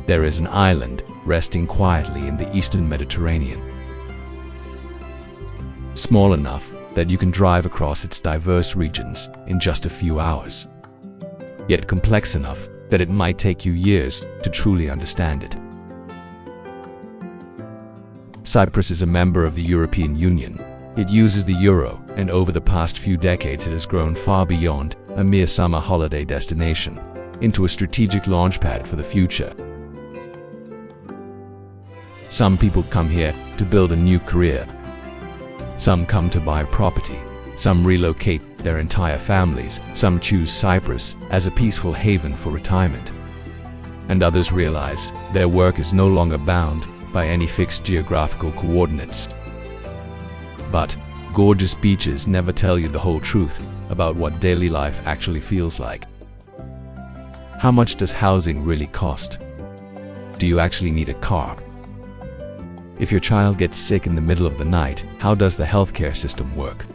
there is an island resting quietly in the eastern Mediterranean. Small enough that you can drive across its diverse regions in just a few hours, yet complex enough that it might take you years to truly understand it. Cyprus is a member of the European Union. It uses the euro, and over the past few decades it has grown far beyond a mere summer holiday destination into a strategic launchpad for the future. Some people come here to build a new career. Some come to buy property. Some relocate their entire families. Some choose Cyprus as a peaceful haven for retirement. And others realize their work is no longer bound by any fixed geographical coordinates. But gorgeous beaches never tell you the whole truth about what daily life actually feels like. How much does housing really cost? Do you actually need a car? If your child gets sick in the middle of the night, how does the healthcare system work?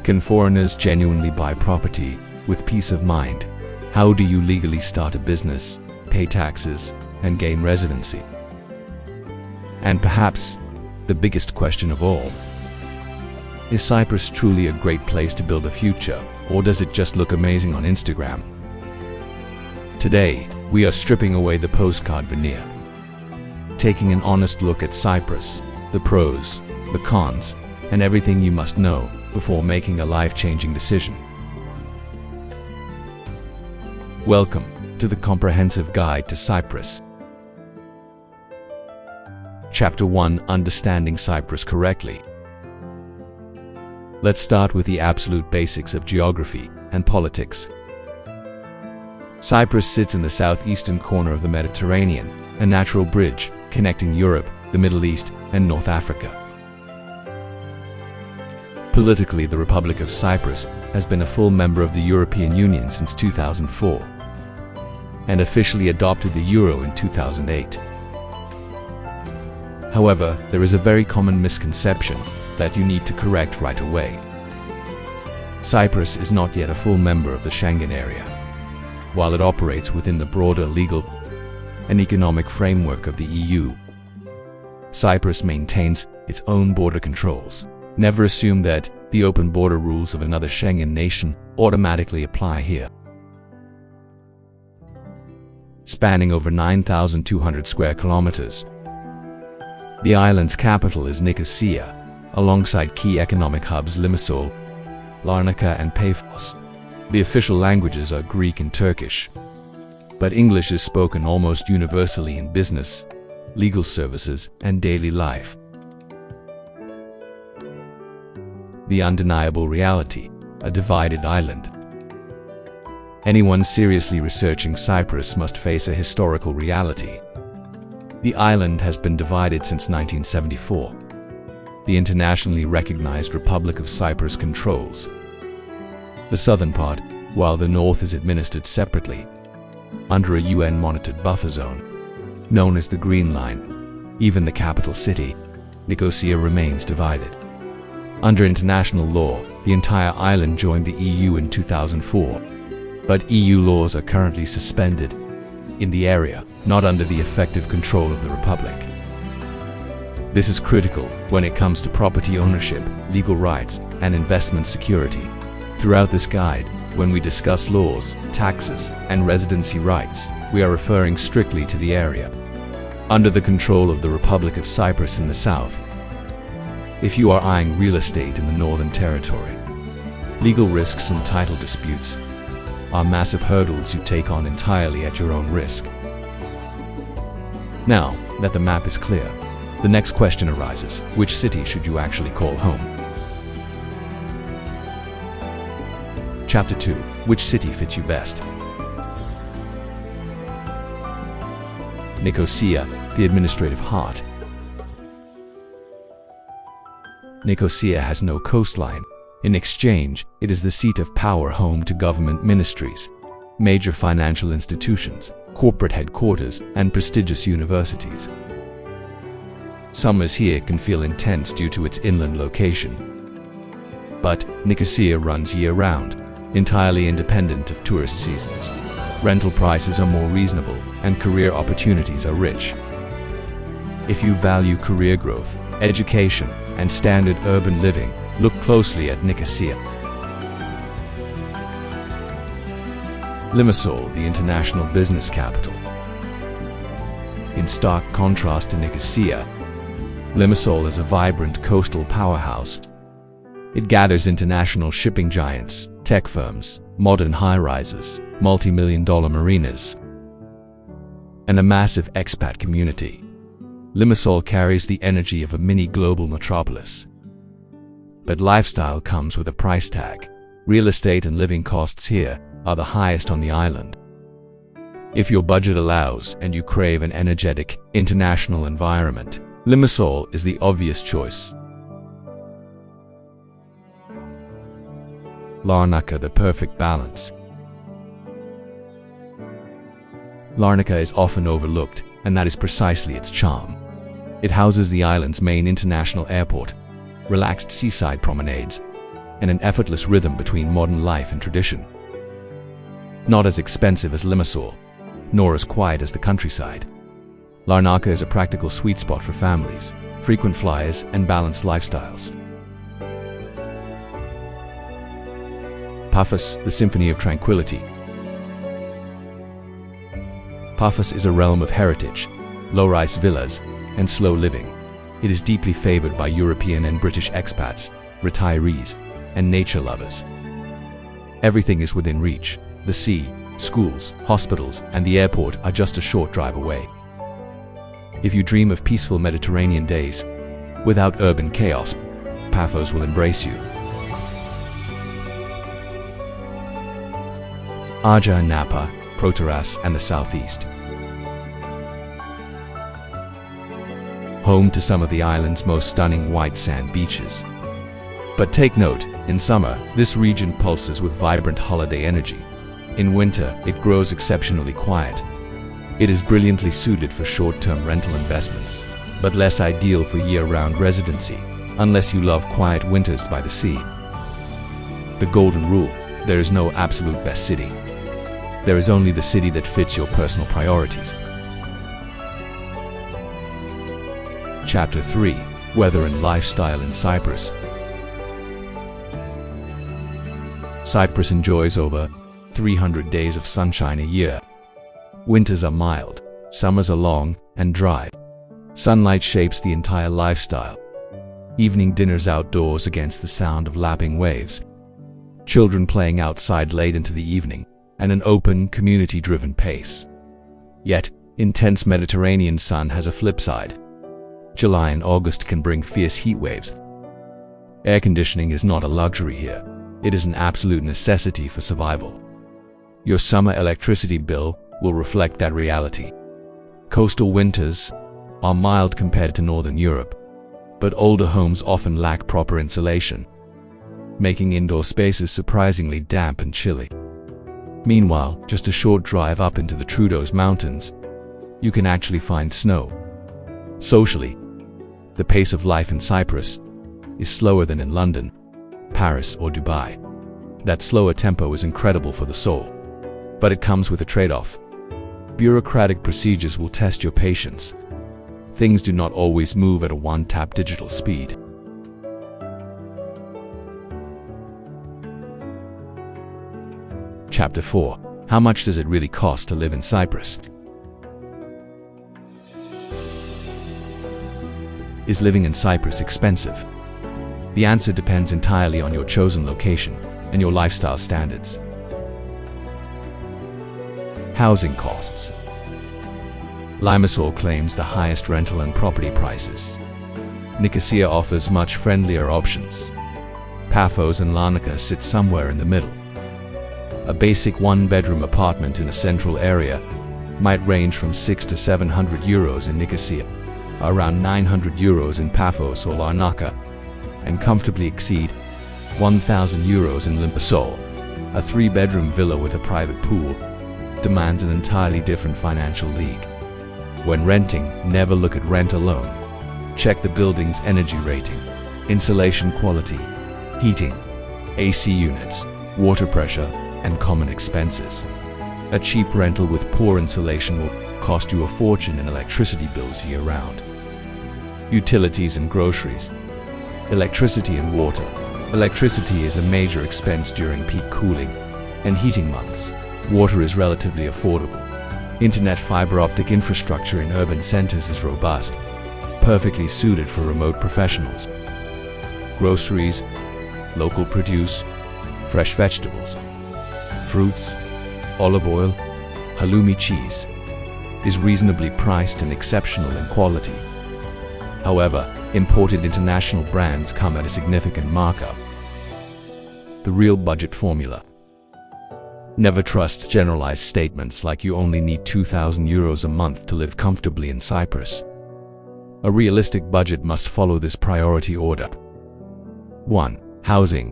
Can foreigners genuinely buy property with peace of mind? How do you legally start a business, pay taxes, and gain residency? And perhaps the biggest question of all, is Cyprus truly a great place to build a future, or does it just look amazing on Instagram? Today, we are stripping away the postcard veneer, taking an honest look at Cyprus, the pros, the cons, and everything you must know before making a life-changing decision. Welcome to the comprehensive guide to Cyprus. Chapter 1: Understanding Cyprus Correctly. Let's start with the absolute basics of geography and politics. Cyprus sits in the southeastern corner of the Mediterranean, a natural bridge connecting Europe, the Middle East, and North Africa. Politically, the Republic of Cyprus has been a full member of the European Union since 2004 and officially adopted the euro in 2008. However, there is a very common misconception that you need to correct right away. Cyprus is not yet a full member of the Schengen area. While it operates within the broader legal and economic framework of the EU, Cyprus maintains its own border controls. Never assume that the open border rules of another Schengen nation automatically apply here. Spanning over 9,200 square kilometers, the island's capital is Nicosia, alongside key economic hubs Limassol, Larnaca, and Paphos. The official languages are Greek and Turkish, but English is spoken almost universally in business, legal services, and daily life. The undeniable reality: a divided island. Anyone seriously researching Cyprus must face a historical reality. The island has been divided since 1974. The internationally recognized Republic of Cyprus controls the southern part, while the north is administered separately under a UN-monitored buffer zone known as the Green Line. Even the capital city, Nicosia, remains divided. Under international law, the entire island joined the EU in 2004, but EU laws are currently suspended in the area, not under the effective control of the Republic. This is critical when it comes to property ownership, legal rights, and investment security. Throughout this guide, when we discuss laws, taxes, and residency rights, we are referring strictly to the area under the control of the Republic of Cyprus in the south. If you are eyeing real estate in the Northern Territory, legal risks and title disputes are massive hurdles you take on entirely at your own risk. Now that the map is clear, the next question arises: which city should you actually call home? Chapter 2: Which city fits you best? Nicosia, the administrative heart. Nicosia has no coastline. In exchange, it is the seat of power, home to government ministries, major financial institutions, corporate headquarters, and prestigious universities. Summers here can feel intense due to its inland location. But Nicosia runs year-round, entirely independent of tourist seasons. Rental prices are more reasonable, and career opportunities are rich. If you value career growth, education, and standard urban living, look closely at Nicosia. Limassol, the international business capital. In stark contrast to Nicosia, Limassol is a vibrant coastal powerhouse. It gathers international shipping giants, tech firms, modern high-rises, multi-million-dollar marinas, and a massive expat community. Limassol carries the energy of a mini-global metropolis. But lifestyle comes with a price tag. Real estate and living costs here are the highest on the island. If your budget allows and you crave an energetic, international environment, Limassol is the obvious choice. Larnaca, the perfect balance. Larnaca is often overlooked, and that is precisely its charm. It houses the island's main international airport, relaxed seaside promenades, and an effortless rhythm between modern life and tradition. Not as expensive as Limassol, nor as quiet as the countryside, Larnaca is a practical sweet spot for families, frequent flyers, and balanced lifestyles. Paphos, the symphony of tranquility. Paphos is a realm of heritage, low-rise villas, and slow living. It is deeply favored by European and British expats, retirees, and nature lovers. Everything is within reach. The sea, schools, hospitals, and the airport are just a short drive away. If you dream of peaceful Mediterranean days, without urban chaos, Paphos will embrace you. Aja and Napa, Proteras, and the southeast. Home to some of the island's most stunning white sand beaches. But take note, in summer, this region pulses with vibrant holiday energy. In winter, it grows exceptionally quiet. It is brilliantly suited for short-term rental investments, but less ideal for year-round residency, unless you love quiet winters by the sea. The golden rule: there is no absolute best city. There is only the city that fits your personal priorities. Chapter 3: Weather and Lifestyle in Cyprus. Cyprus enjoys over 300 days of sunshine a year. Winters are mild, summers are long and dry. Sunlight shapes the entire lifestyle. Evening dinners outdoors against the sound of lapping waves. Children playing outside late into the evening, and an open, community-driven pace. Yet, intense Mediterranean sun has a flip side. July and August can bring fierce heat waves. Air conditioning is not a luxury here. It is an absolute necessity for survival. Your summer electricity bill will reflect that reality. Coastal winters are mild compared to Northern Europe, but older homes often lack proper insulation, making indoor spaces surprisingly damp and chilly. Meanwhile, just a short drive up into the Troodos Mountains, you can actually find snow. Socially, the pace of life in Cyprus is slower than in London, Paris, or Dubai. That slower tempo is incredible for the soul, but it comes with a trade-off. Bureaucratic procedures will test your patience. Things do not always move at a one-tap digital speed. Chapter 4: How much does it really cost to live in Cyprus? Is living in Cyprus expensive? The answer depends entirely on your chosen location and your lifestyle standards. Housing costs. Limassol claims the highest rental and property prices. Nicosia offers much friendlier options. Paphos and Larnaca sit somewhere in the middle. A basic one-bedroom apartment in a central area might range from 600 to 700 euros in Nicosia, around 900 euros in Paphos or Larnaca, and comfortably exceed 1,000 euros in Limassol. A three-bedroom villa with a private pool demands an entirely different financial league. When renting, never look at rent alone. Check the building's energy rating, insulation quality, heating, AC units, water pressure, and common expenses. A cheap rental with poor insulation will cost you a fortune in electricity bills year-round. Utilities and groceries. Electricity and water. Electricity is a major expense during peak cooling and heating months. Water is relatively affordable. Internet fiber optic infrastructure in urban centers is robust, perfectly suited for remote professionals. Groceries, local produce, fresh vegetables, fruits, olive oil, halloumi cheese is reasonably priced and exceptional in quality. However, imported international brands come at a significant markup. The real budget formula. Never trust generalized statements like you only need €2,000 a month to live comfortably in Cyprus. A realistic budget must follow this priority order. 1. Housing.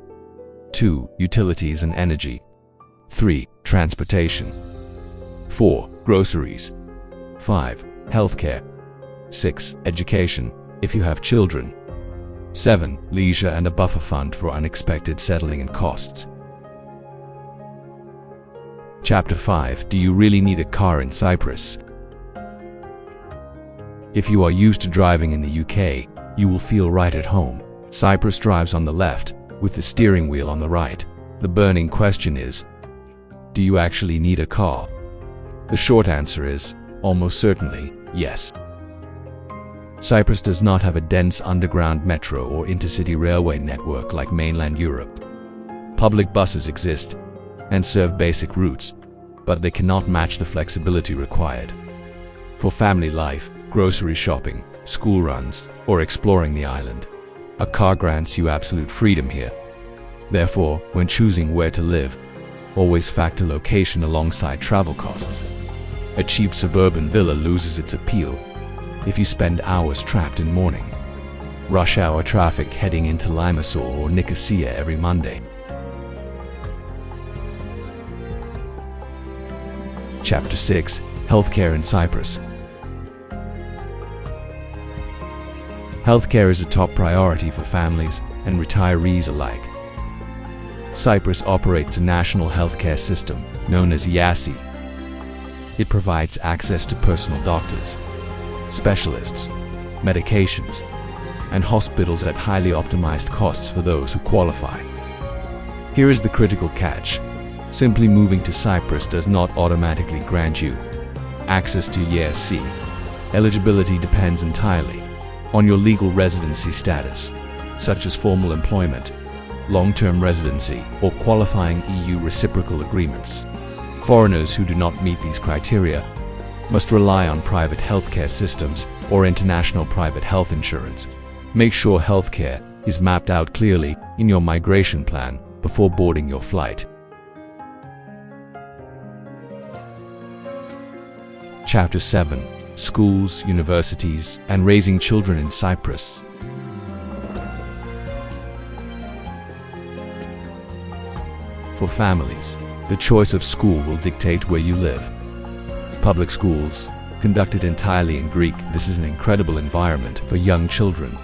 2. Utilities and energy. 3. Transportation. 4. Groceries. 5. Healthcare. 6. Education, if you have children. 7. Leisure and a buffer fund for unexpected settling and costs. Chapter 5. Do you really need a car in Cyprus? If you are used to driving in the UK, you will feel right at home. Cyprus drives on the left, with the steering wheel on the right. The burning question is, do you actually need a car? The short answer is, almost certainly, yes. Cyprus does not have a dense underground metro or intercity railway network like mainland Europe. Public buses exist and serve basic routes, but they cannot match the flexibility required. For family life, grocery shopping, school runs, or exploring the island, a car grants you absolute freedom here. Therefore, when choosing where to live, always factor location alongside travel costs. A cheap suburban villa loses its appeal if you spend hours trapped in morning rush hour traffic heading into Limassol or Nicosia every Monday. Chapter 6. Healthcare in Cyprus. Healthcare is a top priority for families and retirees alike. Cyprus operates a national healthcare system known as IASI. It provides access to personal doctors, specialists, medications, and hospitals at highly optimized costs for those who qualify. Here is the critical catch. Simply moving to Cyprus does not automatically grant you access to IASI. Eligibility depends entirely on your legal residency status, such as formal employment, long-term residency, or qualifying EU reciprocal agreements. Foreigners who do not meet these criteria must rely on private healthcare systems or international private health insurance. Make sure healthcare is mapped out clearly in your migration plan before boarding your flight. Chapter 7. Schools, universities, and raising children in Cyprus. For families, the choice of school will dictate where you live. Public schools, conducted entirely in Greek, this is an incredible environment for young children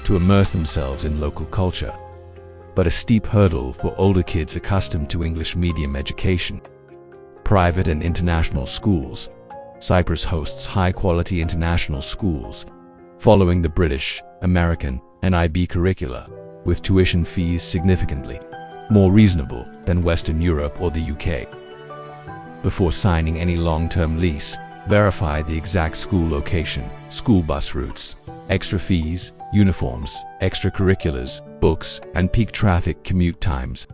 to immerse themselves in local culture, but a steep hurdle for older kids accustomed to English medium education. Private and international schools. Cyprus hosts high-quality international schools, following the British, American, and IB curricula, with tuition fees significantly more reasonable than Western Europe or the UK. Before signing any long-term lease, verify the exact school location, school bus routes, extra fees, uniforms, extracurriculars, books, and peak traffic commute times.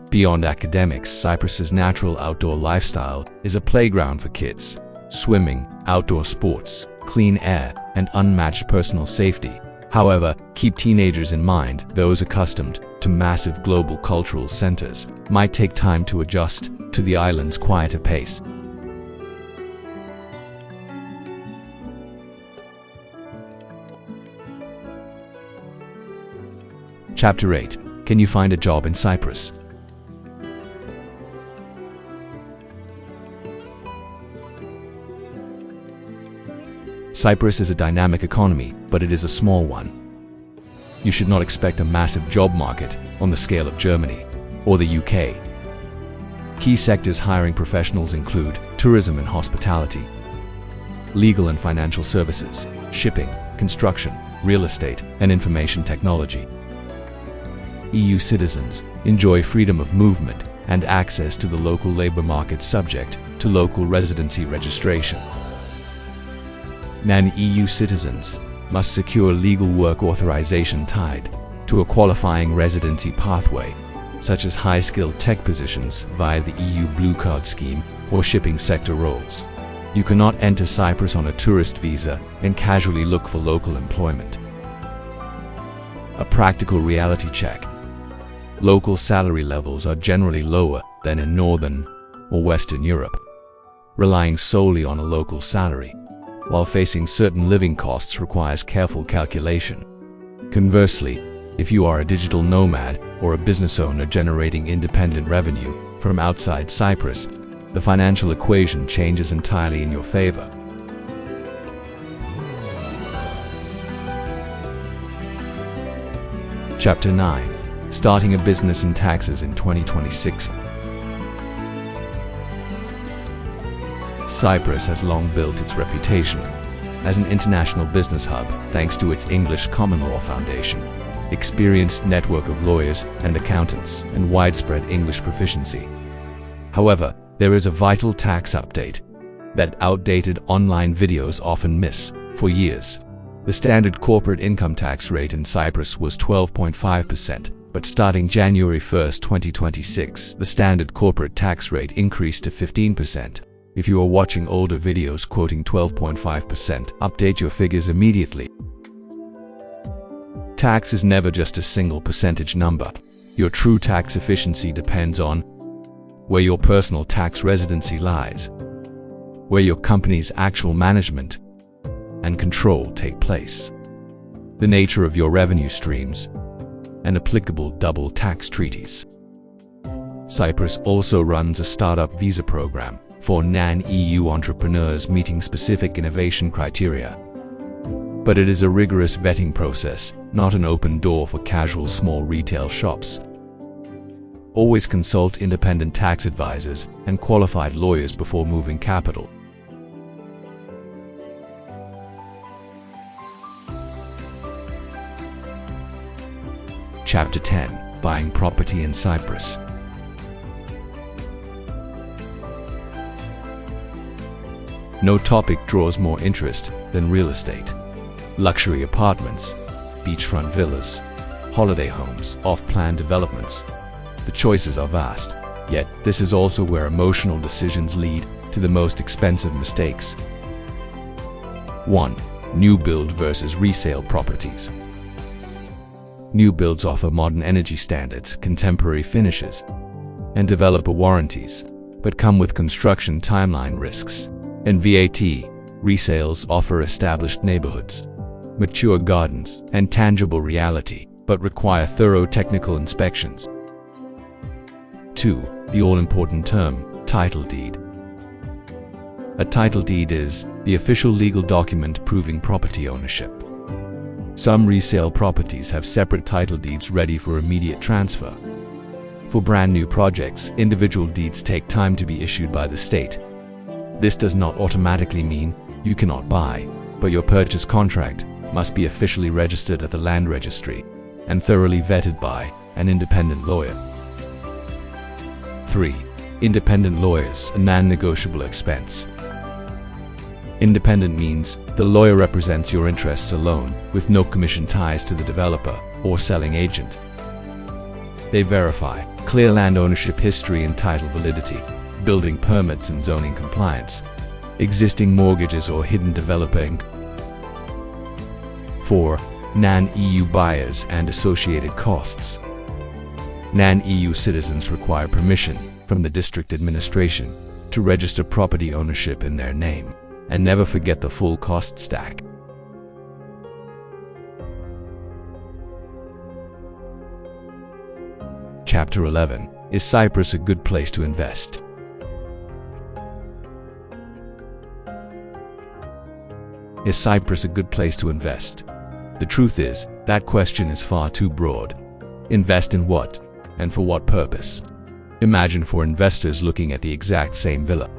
Beyond academics, Cyprus's natural outdoor lifestyle is a playground for kids. Swimming, outdoor sports, clean air, and unmatched personal safety. However, keep teenagers in mind. Those accustomed to massive global cultural centers might take time to adjust to the island's quieter pace. Chapter 8. Can you find a job in Cyprus? Cyprus is a dynamic economy, but it is a small one. You should not expect a massive job market on the scale of Germany or the UK. Key sectors hiring professionals include tourism and hospitality, legal and financial services, shipping, construction, real estate, and information technology. EU citizens enjoy freedom of movement and access to the local labor market subject to local residency registration. Non-EU citizens must secure legal work authorization tied to a qualifying residency pathway, such as high-skilled tech positions via the EU Blue Card scheme or shipping sector roles. You cannot enter Cyprus on a tourist visa and casually look for local employment. A practical reality check. Local salary levels are generally lower than in Northern or Western Europe. Relying solely on a local salary, while facing certain living costs, requires careful calculation. Conversely, if you are a digital nomad or a business owner generating independent revenue from outside Cyprus, the financial equation changes entirely in your favor. Chapter 9. Starting a business and taxes in 2026. Cyprus has long built its reputation as an international business hub thanks to its English common law foundation, experienced network of lawyers and accountants, and widespread English proficiency. However, there is a vital tax update that outdated online videos often miss. For years, the standard corporate income tax rate in Cyprus was 12.5%, but starting January 1, 2026, the standard corporate tax rate increased to 15%. If you are watching older videos quoting 12.5%, update your figures immediately. Tax is never just a single percentage number. Your true tax efficiency depends on where your personal tax residency lies, where your company's actual management and control take place, the nature of your revenue streams, and applicable double tax treaties. Cyprus also runs a startup visa program for non-EU entrepreneurs meeting specific innovation criteria. But it is a rigorous vetting process, not an open door for casual small retail shops. Always consult independent tax advisors and qualified lawyers before moving capital. Chapter 10. Buying property in Cyprus. No topic draws more interest than real estate. Luxury apartments, beachfront villas, holiday homes, off-plan developments. The choices are vast, yet this is also where emotional decisions lead to the most expensive mistakes. 1. New build versus resale properties. New builds offer modern energy standards, contemporary finishes, and developer warranties, but come with construction timeline risks and VAT. Resales offer established neighborhoods, mature gardens, and tangible reality, but require thorough technical inspections. 2. The all-important term, title deed. A title deed is the official legal document proving property ownership. Some resale properties have separate title deeds ready for immediate transfer. For brand new projects, individual deeds take time to be issued by the state. This does not automatically mean you cannot buy, but your purchase contract must be officially registered at the land registry and thoroughly vetted by an independent lawyer. 3. Independent lawyers, a non-negotiable expense. Independent means the lawyer represents your interests alone, with no commission ties to the developer or selling agent. They verify clear land ownership history and title validity, building permits and zoning compliance, existing mortgages or hidden developer income. 4. Non-EU buyers and associated costs. Non-EU citizens require permission from the district administration to register property ownership in their name, and never forget the full cost stack. Chapter 11. Is Cyprus a good place to invest? Is Cyprus a good place to invest? The truth is, that question is far too broad. Invest in what? And for what purpose? Imagine 4 investors looking at the exact same villa.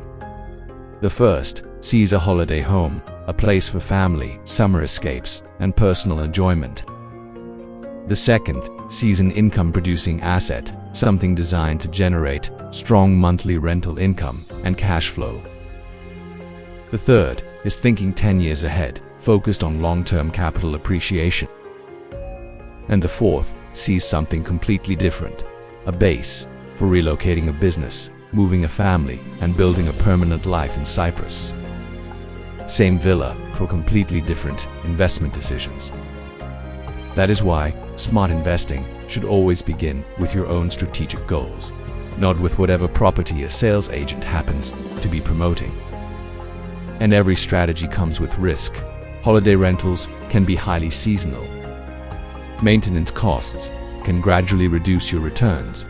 The first sees a holiday home, a place for family, summer escapes, and personal enjoyment. The second sees an income-producing asset, something designed to generate strong monthly rental income and cash flow. The third is thinking 10 years ahead, focused on long-term capital appreciation. And the fourth sees something completely different, a base for relocating a business, moving a family, and building a permanent life in Cyprus. Same villa for completely different investment decisions. That is why smart investing should always begin with your own strategic goals, not with whatever property a sales agent happens to be promoting. And every strategy comes with risk. Holiday rentals can be highly seasonal. Maintenance costs can gradually reduce your returns.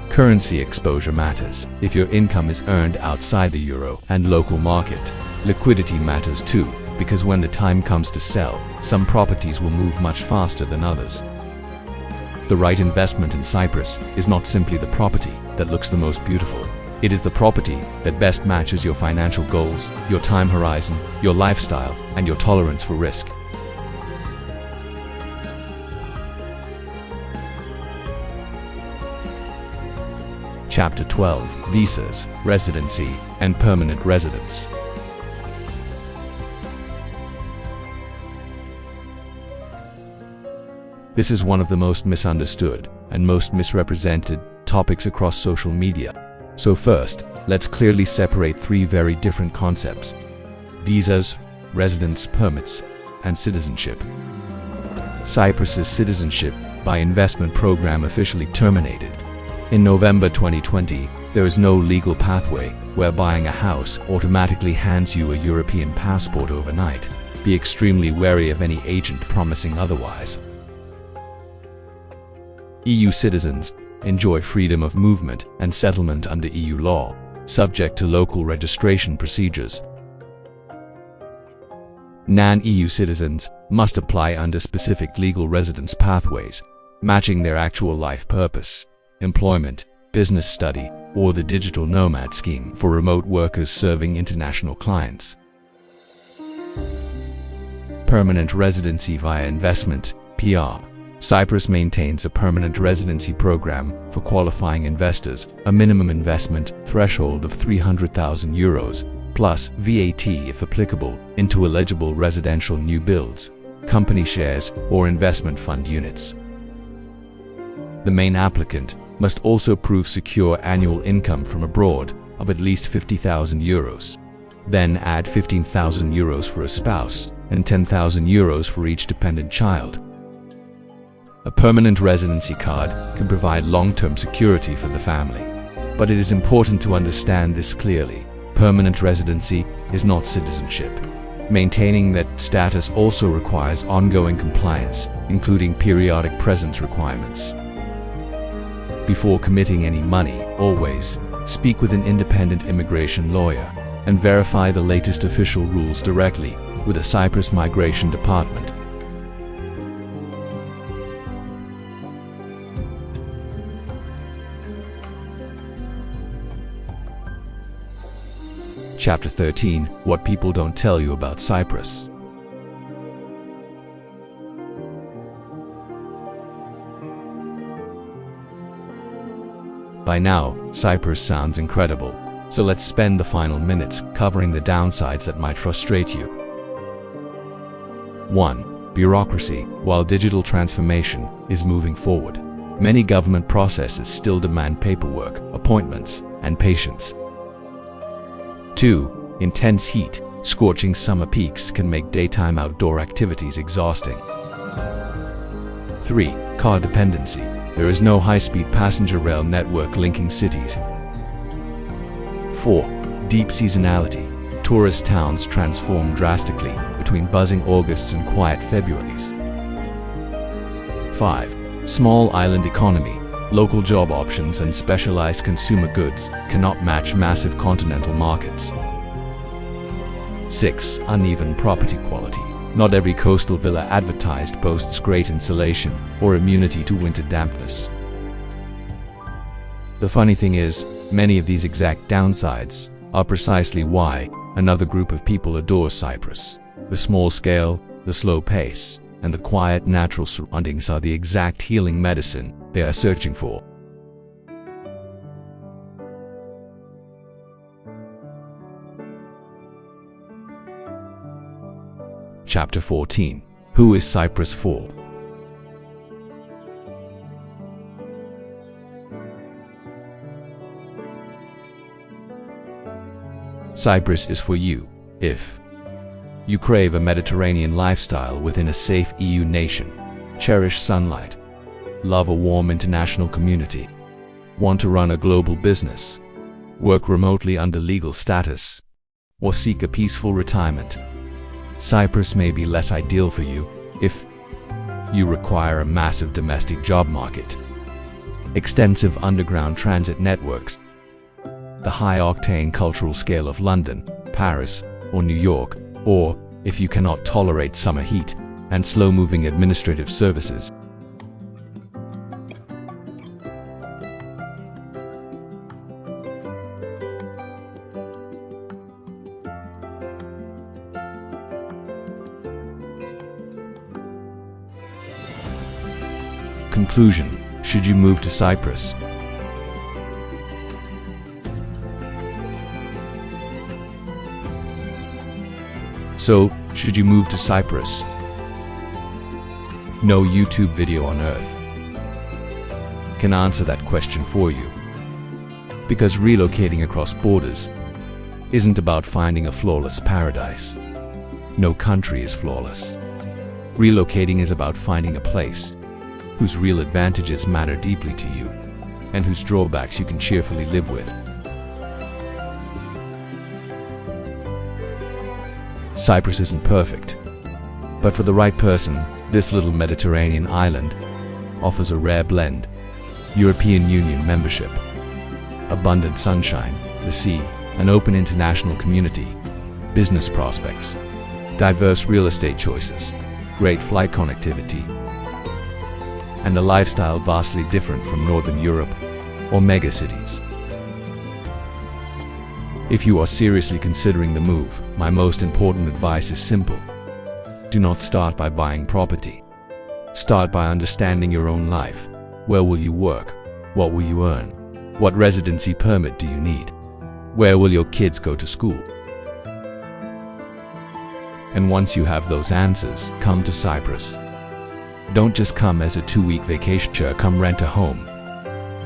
Currency exposure matters. If your income is earned outside the euro and local market, liquidity matters too, because when the time comes to sell, some properties will move much faster than others. The right investment in Cyprus is not simply the property that looks the most beautiful. It is the property that best matches your financial goals, your time horizon, your lifestyle, and your tolerance for risk. Chapter 12: Visas, Residency, and Permanent Residence. This is one of the most misunderstood and most misrepresented topics across social media. So first, let's clearly separate 3 very different concepts: visas, residence permits, and citizenship. Cyprus's citizenship by investment program officially terminated. In November 2020, there is no legal pathway where buying a house automatically hands you a European passport overnight. Be extremely wary of any agent promising otherwise. EU citizens enjoy freedom of movement and settlement under EU law, subject to local registration procedures. Non-EU citizens must apply under specific legal residence pathways, matching their actual life purpose, employment, business study, or the digital nomad scheme for remote workers serving international clients. Permanent residency via investment, PR. Cyprus maintains a permanent residency program for qualifying investors, a minimum investment threshold of €300,000 plus VAT if applicable into eligible residential new builds, company shares, or investment fund units. The main applicant must also prove secure annual income from abroad of at least €50,000. Then add €15,000 for a spouse and €10,000 for each dependent child. A permanent residency card can provide long-term security for the family. But it is important to understand this clearly. Permanent residency is not citizenship. Maintaining that status also requires ongoing compliance, including periodic presence requirements. Before committing any money, always speak with an independent immigration lawyer and verify the latest official rules directly with the Cyprus Migration Department. Chapter 13: What people don't tell you about Cyprus. By now, Cyprus sounds incredible, so let's spend the final minutes covering the downsides that might frustrate you. 1. Bureaucracy. While digital transformation is moving forward, many government processes still demand paperwork, appointments, and patience. 2. Intense heat. Scorching summer peaks can make daytime outdoor activities exhausting. 3. Car dependency. There is no high-speed passenger rail network linking cities. 4. Deep seasonality. Tourist towns transform drastically between buzzing Augusts and quiet Februaries. 5. Small island economy. Local job options and specialized consumer goods cannot match massive continental markets. 6. Uneven property quality. Not every coastal villa advertised boasts great insulation or immunity to winter dampness. The funny thing is, many of these exact downsides are precisely why another group of people adore Cyprus. The small scale, the slow pace, and the quiet natural surroundings are the exact healing medicine they are searching for. Chapter 14. Who is Cyprus for? Cyprus is for you if you crave a Mediterranean lifestyle within a safe EU nation, cherish sunlight, love a warm international community, want to run a global business, work remotely under legal status, or seek a peaceful retirement. Cyprus may be less ideal for you if you require a massive domestic job market, extensive underground transit networks, the high-octane cultural scale of London, Paris, or New York, or if you cannot tolerate summer heat and slow-moving administrative services. Conclusion: should you move to Cyprus? So, should you move to Cyprus? No YouTube video on earth can answer that question for you. Because relocating across borders isn't about finding a flawless paradise. No country is flawless. Relocating is about finding a place whose real advantages matter deeply to you and whose drawbacks you can cheerfully live with. Cyprus isn't perfect, but for the right person, this little Mediterranean island offers a rare blend: European Union membership, abundant sunshine, the sea, an open international community, business prospects, diverse real estate choices, great flight connectivity, and a lifestyle vastly different from Northern Europe or megacities. If you are seriously considering the move, my most important advice is simple. Do not start by buying property. Start by understanding your own life. Where will you work? What will you earn? What residency permit do you need? Where will your kids go to school? And once you have those answers, come to Cyprus. Don't just come as a 2-week vacation, come rent a home.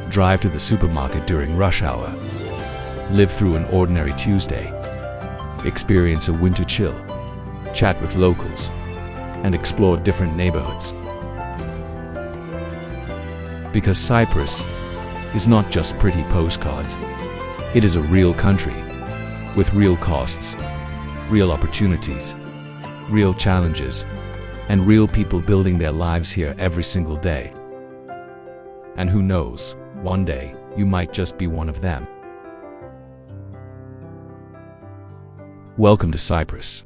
Drive to the supermarket during rush hour. Live through an ordinary Tuesday. Experience a winter chill. Chat with locals. And explore different neighborhoods. Because Cyprus is not just pretty postcards. It is a real country with real costs, real opportunities, real challenges, and real people building their lives here every single day. And who knows, one day you might just be one of them. Welcome to Cyprus.